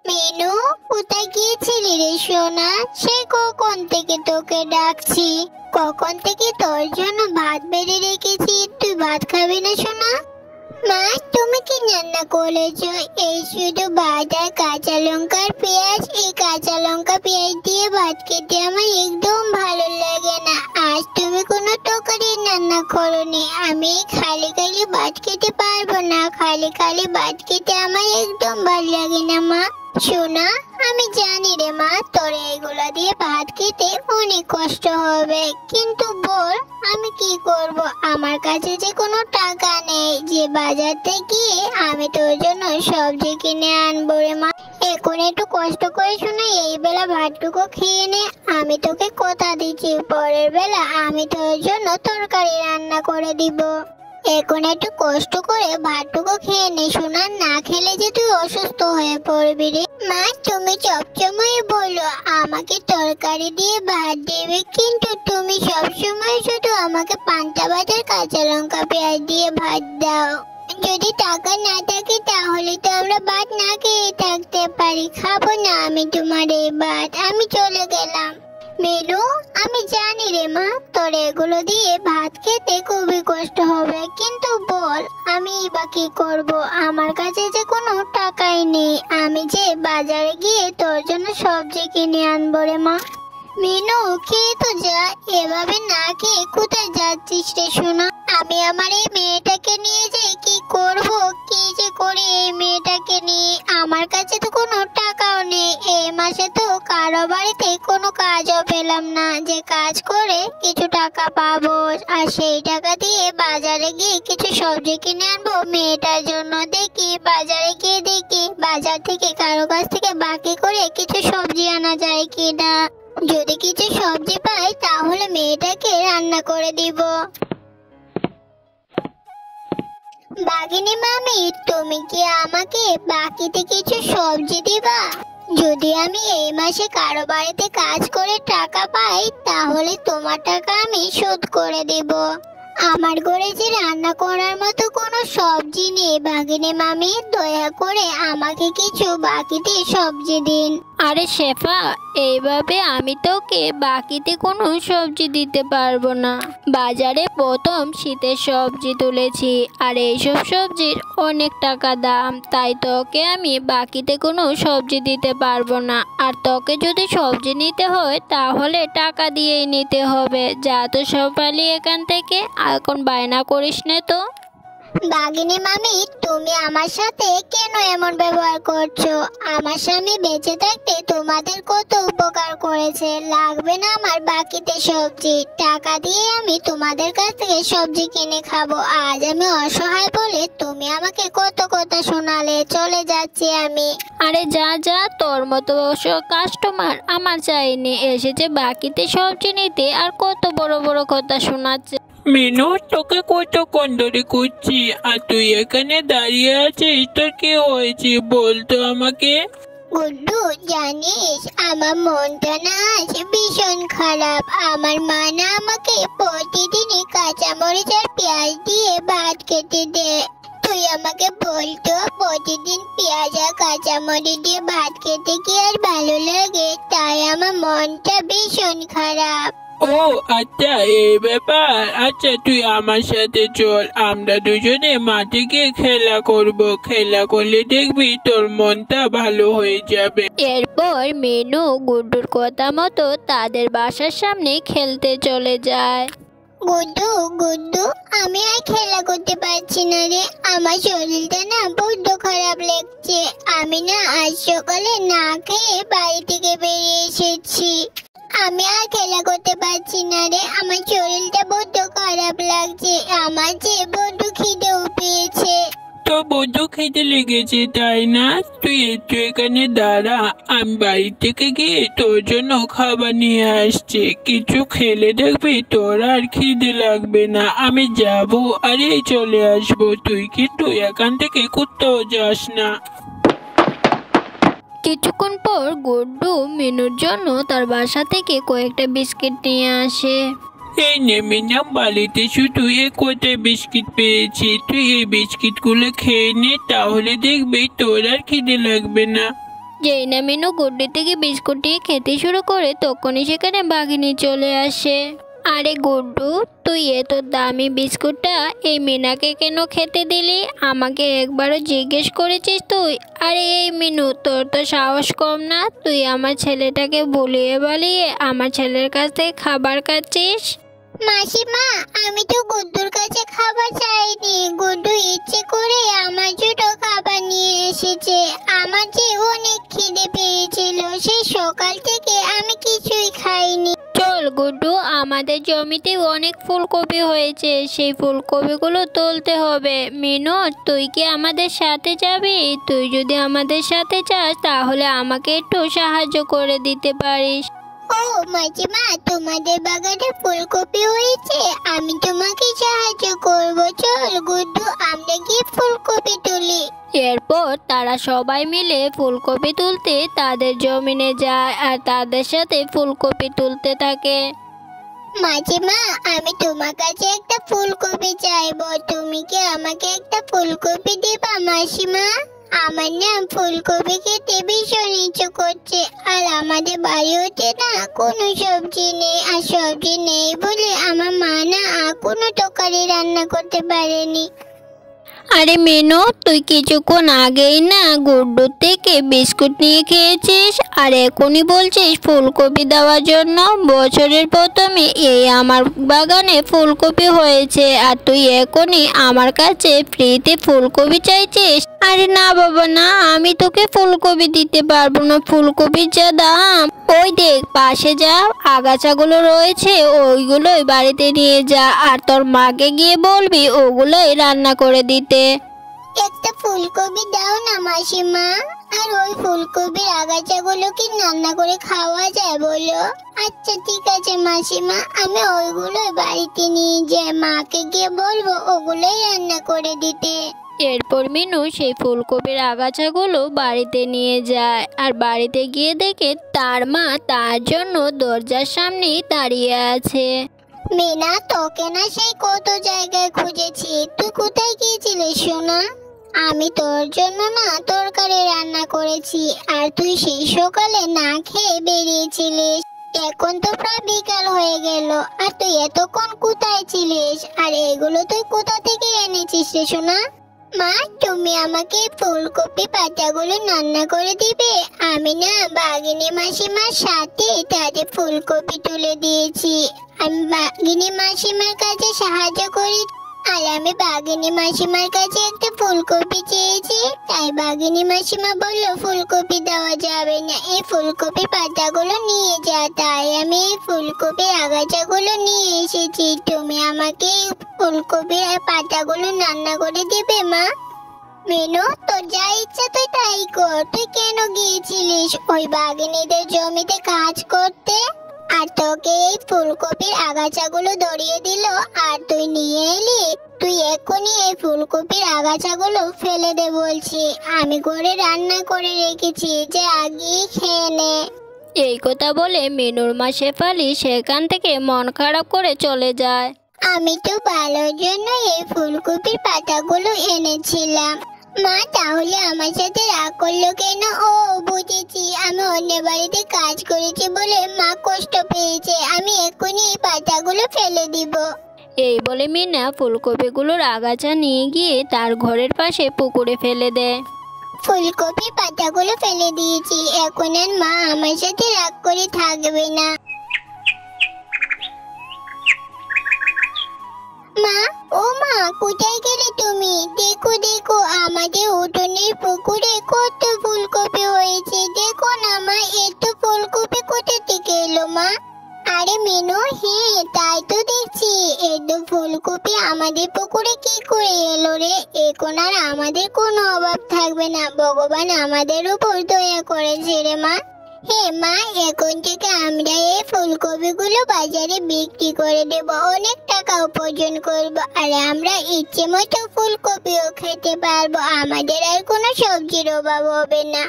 মিনু, কোথায় গিয়েছিলি রে সোনা? সে কখন থেকে তোকে ডাকছি। কখন থেকে তোর জন্য ভাত বেড়ে রেখেছি, তুই ভাত খাবি না সোনা? মা, তুমি কি রান্না করেছো? এই শুধু ভাত আর কাঁচা লঙ্কা আর পেঁয়াজ। এই কাঁচা লঙ্কা পেঁয়াজ দিয়ে ভাত খেতে আমার একদম ভালো লাগে না। আজ তুমি কোনো তরকারি রান্না করোনি। আমি খালি খালি ভাত খেতে পারবো না। খালি খালি ভাত খেতে আমার একদম ভালো লাগে না মা। সোনা, আমি জানি রে মা, তোর এগুলো দিয়ে ভাত খেতে অনেক কষ্ট হবে, কিন্তু বল আমি কি করব? আমার কাছে যে কোনো টাকা নেই যে বাজার থেকে আমি তোর জন্য সবজি কিনে আনবো রে মা। এখন একটু কষ্ট করে শোনা, এই বেলা ভাতটুকু খেয়ে নে। আমি তোকে কথা দিচ্ছি, পরের বেলা আমি তোর জন্য তরকারি রান্না করে দিব। এখন একটু কষ্ট করে ভাতটুকু খেয়ে নে সোনা, না খেলে যে তুই অসুস্থ হয়ে পড়বি রে। মা, তুমি সবসময় বলো আমাকে তরকারি দিয়ে ভাত দেবে, কিন্তু তুমি সবসময় শুধু আমাকে পান্তা ভাতের কাঁচা লঙ্কা পেঁয়াজ দিয়ে ভাত দাও। যদি টাকা না থাকে তাহলে তো আমরা ভাত না খেয়ে থাকতে পারি। খাবো না আমি তোমার এই ভাত, আমি চলে গেলাম। মিনু, আমি জানি রে মা, তোর এগুলো দিয়ে ভাত খেতে খুবই কষ্ট হবে, কিন্তু বল আমি বা কি করব? আমার কাছে যে কোনো টাকাই নেই। আমি যে বাজারে গিয়ে তোর জন্য সবজি কিনে আনবো রে মা। মিনু, খেয়ে তো যা। এভাবে না খেয়ে কোথায় যাচ্ছিস রে সোনা? আমি আমার এই মেয়েটাকে নিয়ে যাই, কি করব? কি যে করি এই মেয়েটাকে নিয়ে? আমার কাছে তো কোনো টাকাও নেই। এই মাসে তো কারো বাড়িতে কোনো কাজও পেলাম না যে কাজ করে কিছু টাকা পাবো, আর সেই টাকা দিয়ে বাজারে গিয়ে কিছু সবজি কিনে আনবো মেয়েটার জন্য। দেখি বাজারে গিয়ে দেখি বাজার থেকে কারো কাছ থেকে বাকি করে কিছু সবজি আনা যায় কিনা। যদি কিছু সবজি পাই তাহলে মেয়েটাকে রান্না করে দিব। বাঘিনী মামি, তুমি কি আমাকে বাকিতে কিছু সবজি দিবা? যদি আমি এই মাসে কারো বাড়িতে কাজ করে টাকা পাই তাহলে তোমার টাকা আমি শোধ করে দেব। আমার ঘরে যে রান্না করার মতো কোনো সবজি নেই বাঘিনী মামি, দয়া করে আমাকে কিছু বাকিতে সবজি দিন। আরে শেফা, এইভাবে আমি তোকে বাকিতে কোনো সবজি দিতে পারবো না। বাজারে প্রথম শীতের সবজি তুলেছি, আর এইসব সবজির অনেক টাকা দাম, তাই তোকে আমি বাকিতে কোনো সবজি দিতে পারবো না। আর তোকে যদি সবজি নিতে হয় তাহলে টাকা দিয়েই নিতে হবে। যা তো সকালে এখান থেকে, এখন বায়না করিস না তো। বাঘিনী মামি, তুমি আমার সাথে কেন এমন ব্যবহার করছো? আমার স্বামী বেঁচে থাকতে তোমাদের কত উপকার করেছে। লাগবে না আমার বাকিতে সবজি। টাকা দিয়ে আমি তোমাদের কাছ থেকে সবজি কিনে খাবো। আজ আমি অসহায় বলে তুমি আমাকে কত কথা শোনালে। চলে যাচ্ছি আমি। আরে যা যা, তোর মতো কাস্টমার আমার চাইনি, এসেছে বাকিতে সবজি নিতে আর কত বড় বড় কথা শোনাচ্ছে। মিনু, তোকে কতক্ষণ ধরে খুঁজছি, আর তুই এখানে দাঁড়িয়ে আছিস? তোর কি হয়েছে বলতো আমাকে? গুড্ডু, জানিস আমার মনটা না আজ ভীষণ খারাপ। আমার মা না আমাকে প্রতিদিনই কাঁচামরিচ আর পেঁয়াজ দিয়ে ভাত খেতে দেয়। তুই আমাকে বলতো প্রতিদিন পেঁয়াজ আর কাঁচামরিচ দিয়ে ভাত খেতে কি আর ভালো লাগে? তাই আমার মনটা ভীষণ খারাপ। ও আচ্ছা, এই ব্যাপার। আচ্ছা, তুই আমার সাথে চল, আমরা দুজনে মাঠে গিয়ে খেলা করব। খেলা করলে দেখবি তোর মনটা ভালো হয়ে যাবে। এরপর মিনু গুড্ডুর কথা মতো তাদের বাসার সামনে খেলতে চলে যায়। গুড্ডু, গুড্ডু, আমি আর খেলা করতে পারছি না রে। আমার শরীরটা না বড্ড খারাপ লাগছে। আমি না আজ সকালে না খেয়ে বাড়ি থেকে বেরিয়ে এসেছি। আমি আর খেলা করতে পারছি না রে। আমার শরীরটা বড্ড খারাপ লাগছে। আমার যে বড্ড খিদেও পেয়েছে। তো বড্ড খেতে লেগেছে তাই না? তুই একটু এখানে দাঁড়া, আমি বাড়ি থেকে গিয়ে তোর জন্য খাবার নিয়ে আসছি। কিছু খেলে দেখবি তোর আর খিদে লাগবে না। আমি যাবো আর এই চলে আসবো। তুই কিন্তু এখান থেকে কোথাও যাস না। কিছুক্ষণ পর গুড্ডু মিনুর জন্য তার বাসা থেকে কয়েকটা বিস্কিট নিয়ে আসে। এই নে মিনা, বাড়িতে শুধু কটা বিস্কিট পেয়েছি। তুই এই বিস্কিটগুলো খেয়ে নে, তাহলে দেখবি তোর আর খিদে লাগবে না। যেই না মিনু গুড্ডু থেকে বিস্কুটটি খেতে শুরু করে তখনই সেখানে বাঘিনী চলে আসে। আরে গুড্ডু, তুই এত দামি বিস্কুটটা এই মিনাকে কেন খেতে দিলি? আমাকে একবারও জিজ্ঞেস করেছিস তুই? আরে এই মিনু, তোর তো সাহস কম না? তুই আমার ছেলেটাকে ভুলিয়ে বালিয়ে আমার ছেলের কাছ থেকে খাবার খাচ্ছিস। মাসিমা, আমি তো গুড্ডুর কাছে খাবার চাইনি। গুড্ডু ইচ্ছে করে আমার জন্য খাবার নিয়ে এসেছে। আমার যে অনেক খিদে পেয়েছিল, সেই সকাল থেকে আমি কিছুই খাইনি। চল গুড্ডু, আমাদের জমিতে অনেক ফুলকপি হয়েছে, সেই ফুলকপিগুলো তুলতে হবে। মিনু, তুই কি আমাদের সাথে যাবি? তুই যদি আমাদের সাথে যাস তাহলে আমাকে একটু সাহায্য করে দিতে পারিস। ও মাসিমা, তোমাদের বাগানে ফুলকপি হয়েছে, আমি তোমাকে সাহায্য করব। চল গুড্ডু, আমরা গিয়ে ফুলকপি তুলি। এরপর তারা সবাই মিলে ফুলকপি তুলতে তাদের জমিনে যায় আর তাদের সাথে ফুলকপি তুলতে থাকে। মাসিমা, আমি তোমার কাছে একটা ফুলকপি চাইবো। তুমি কি আমাকে একটা ফুলকপি দিবা মাসিমা? আমার না ফুলকপি খেতে ভীষণ ইচ্ছে করছে, আর আমাদের বাড়িতে না কোনো সবজি নেই। আর সবজি নেই বলে আমার মা না কোনো তরকারি রান্না করতে পারেনি। আরে মিনু, তুই কিছুক্ষণ আগেই না গুড্ডুর থেকে বিস্কুট নিয়ে খেয়েছিস আর এখনই বলছিস ফুলকপি দেওয়ার জন্য? বছরের প্রথমে এই আমার বাগানে ফুলকপি হয়েছে আর তুই এখনই আমার কাছে ফ্রিতে ফুলকপি চাইছিস? আরে না বাবা না, আমি তোকে ফুলকপি দিতে পারবো না। ফুলকপির যা দাম। ওই দেখ পাশে যা আগাছাগুলো রয়েছে, ওইগুলোই বাড়িতে নিয়ে যা আর তোর মাকে গিয়ে বলবি ওগুলোই রান্না করে দিতে। একটা ফুলকপি দাও না মাসিমা। আর ওই ফুলকপির আগাছাগুলো কি রান্না করে খাওয়া যায় বলো? আচ্ছা ঠিক আছে মাসিমা, আমি ওইগুলোই বাড়িতে নিয়ে যাই। মাকে গিয়ে বলবো ওগুলোই রান্না করে দিতে। এরপর মিনু সেই ফুলকপির আগাছাগুলো বাড়িতে নিয়ে যায় আর বাড়িতে গিয়ে দেখে তার মা তার জন্য দরজার সামনেই দাঁড়িয়ে আছে। মিনা, তোকে না সেই কত জায়গায় খুঁজেছি, তুই কোথায় গিয়েছিলিস সোনা? আমি তোর জন্য না তরকারি রান্না করেছি, আর তুই সেই সকালে না খেয়ে বেরিয়েছিলিস। এখন তো প্রায় বিকাল হয়ে গেল, আর তুই এতক্ষণ কোথায় ছিলিস? আর এগুলো তুই কোথা থেকে এনেছিস রে সোনা? মা, তুমি আমাকে ফুলকপি পাতাগুলো রান্না করে দিবে? আমি না বাঘিনী মাসিমার সাথে তাদের ফুলকপি তুলে দিয়েছি। আমি বাঘিনী মাসিমার কাছে সাহায্য করি, আর আমি বাঘিনী মাসিমার কাছে একটা ফুলকপি চেয়েছি, তাই বাঘিনী মাসিমা বললো ফুলকপি দেওয়া যাবে না, এই ফুলকপির পাতাগুলো নিয়ে যা। তাই আমি এই ফুলকপির আগাছাগুলো নিয়ে এসেছি। তুমি আমাকে এই ফুলকপির পাতাগুলো রান্না করে দিবে মা? মিনু, তোর যা ইচ্ছা তুই তাই কর। তুই কেন গিয়েছিলিস ওই বাঘিনীদের জমিতে কাজ করতে? আর তোকে এই ফুলকপির আগাছাগুলো ধরিয়ে দিল আর তুই নিয়ে এলি? তুই এক্ষুনি এই ফুলকপির আগাছাগুলো ফেলে দে বলছি। আমি করে রান্না করে রেখেছি, যে আগে খেয়ে নে। এই কথা বলে মিনুর মা শেফালি সেখান থেকে মন খারাপ করে চলে যায়। আমি তো ভালোর জন্য এই ফুলকপির পাতাগুলো এনেছিলাম। মা তাহলে আমার সাথে রাগ করলো কেন? ও বুঝেছি, আমি অন্য বাড়িতে কাজ করেছি বলে মা কষ্ট পেয়েছে। আমি এক্ষুনি এই পাতাগুলো ফেলে দিব। এই বলে মিনা ফুলকপিগুলোর আগাছা নিয়ে গিয়ে তার ঘরের পাশে পুকুরে ফেলে দেয়। ফুলকপির পাতাগুলো ফেলে দিয়েছি, এখন আর মা আমার সাথে রাগ করে থাকবে না। মা, ও মা, কোথায় গেলে তুমি? দেখো দেখো, আমাদের উঠোনের পুকুরে কত ফুলকপি হয়েছে। দেখো না মা, এত ফুলকপি কোথা থেকে এলো মা? আরে মিনু, হ্যাঁ তাই তো দেখছি, এত ফুলকপি আমাদের পুকুরে কি করে এলো রে? এখন আর আমাদের কোনো অভাব থাকবে না, ভগবান আমাদের উপর দয়া করেছে রে মা। হে মা, এখন থেকে আমরা এই ফুলকপিগুলো বাজারে বিক্রি করে দেব, অনেক টাকা উপার্জন করব, আর আমরা ইচ্ছে মতো ফুলকপিও খেতে পারবো। আমাদের আর কোনো সবজির অভাব হবে না।